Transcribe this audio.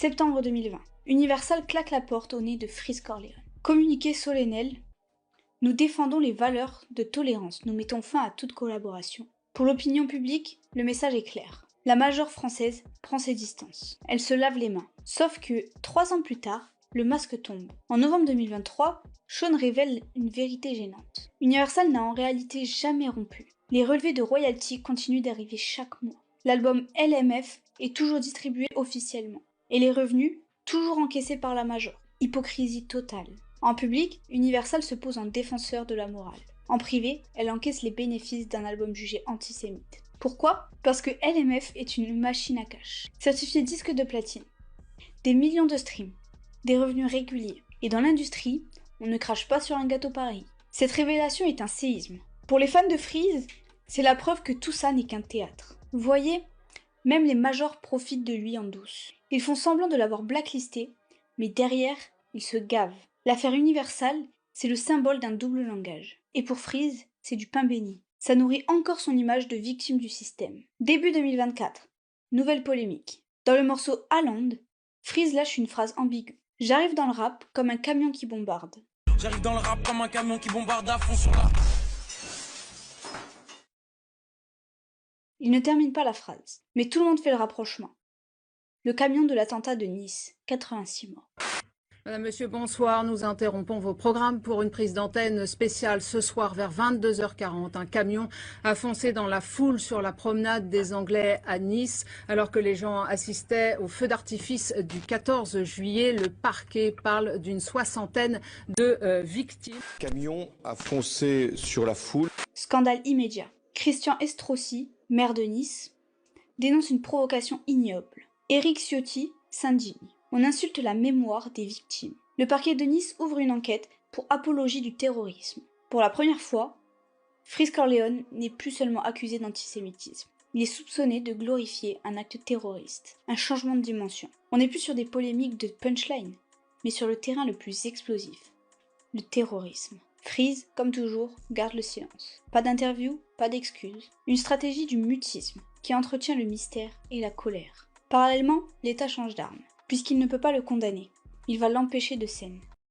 Septembre 2020. Universal claque la porte au nez de Freeze Corleone. Communiqué solennel. Nous défendons les valeurs de tolérance. Nous mettons fin à toute collaboration. Pour l'opinion publique, le message est clair. La majeure française prend ses distances. Elle se lave les mains. Sauf que, 3 ans plus tard, le masque tombe. En novembre 2023, Sean révèle une vérité gênante. Universal n'a en réalité jamais rompu. Les relevés de royalties continuent d'arriver chaque mois. L'album LMF est toujours distribué officiellement. Et les revenus, toujours encaissés par la major. Hypocrisie totale. En public, Universal se pose en défenseur de la morale. En privé, elle encaisse les bénéfices d'un album jugé antisémite. Pourquoi ? Parce que LMF est une machine à cash. Certifié disque de platine. Des millions de streams. Des revenus réguliers. Et dans l'industrie, on ne crache pas sur un gâteau pareil. Cette révélation est un séisme. Pour les fans de Freeze, c'est la preuve que tout ça n'est qu'un théâtre. Vous voyez, même les majors profitent de lui en douce. Ils font semblant de l'avoir blacklisté, mais derrière, ils se gavent. L'affaire Universal, c'est le symbole d'un double langage. Et pour Freeze, c'est du pain béni. Ça nourrit encore son image de victime du système. Début 2024. Nouvelle polémique. Dans le morceau Haaland, Freeze lâche une phrase ambiguë. J'arrive dans le rap comme un camion qui bombarde. J'arrive dans le rap comme un camion qui bombarde à fond sur la... Il ne termine pas la phrase, mais tout le monde fait le rapprochement. Le camion de l'attentat de Nice, 86 morts. Madame, Monsieur, bonsoir. Nous interrompons vos programmes pour une prise d'antenne spéciale ce soir vers 22h40. Un camion a foncé dans la foule sur la promenade des Anglais à Nice. Alors que les gens assistaient au feu d'artifice du 14 juillet, le parquet parle d'une 60aine de victimes. Le camion a foncé sur la foule. Scandale immédiat. Christian Estrosi, maire de Nice, dénonce une provocation ignoble. Éric Ciotti s'indigne. On insulte la mémoire des victimes. Le parquet de Nice ouvre une enquête pour apologie du terrorisme. Pour la première fois, Freeze Corleone n'est plus seulement accusé d'antisémitisme. Il est soupçonné de glorifier un acte terroriste. Un changement de dimension. On n'est plus sur des polémiques de punchline, mais sur le terrain le plus explosif. Le terrorisme. Freeze, comme toujours, garde le silence. Pas d'interview, pas d'excuses. Une stratégie du mutisme qui entretient le mystère et la colère. Parallèlement, l'État change d'arme. Puisqu'il ne peut pas le condamner, il va l'empêcher de scène.